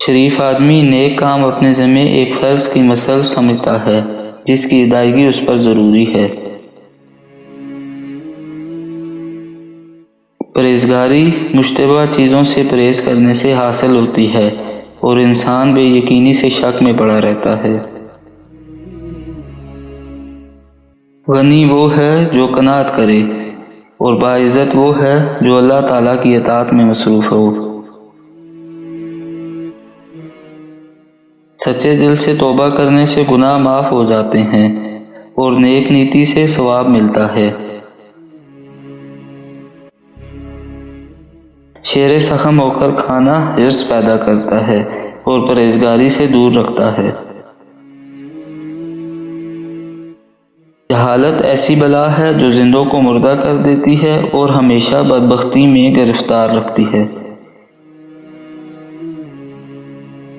شریف آدمی نیک کام اپنے ذمے ایک فرض کی مثل سمجھتا ہے جس کی ادائیگی اس پر ضروری ہے۔ پرہیزگاری مشتبہ چیزوں سے پرہیز کرنے سے حاصل ہوتی ہے اور انسان بے یقینی سے شک میں پڑا رہتا ہے۔ غنی وہ ہے جو قناعت کرے اور باعزت وہ ہے جو اللہ تعالیٰ کی اطاعت میں مصروف ہو۔ سچے دل سے توبہ کرنے سے گناہ معاف ہو جاتے ہیں اور نیک نیتی سے ثواب ملتا ہے۔ شیر سخم ہو کر کھانا حرص پیدا کرتا ہے اور پرہیزگاری سے دور رکھتا ہے۔ جہالت ایسی بلا ہے جو زندوں کو مردہ کر دیتی ہے اور ہمیشہ بدبختی میں گرفتار رکھتی ہے۔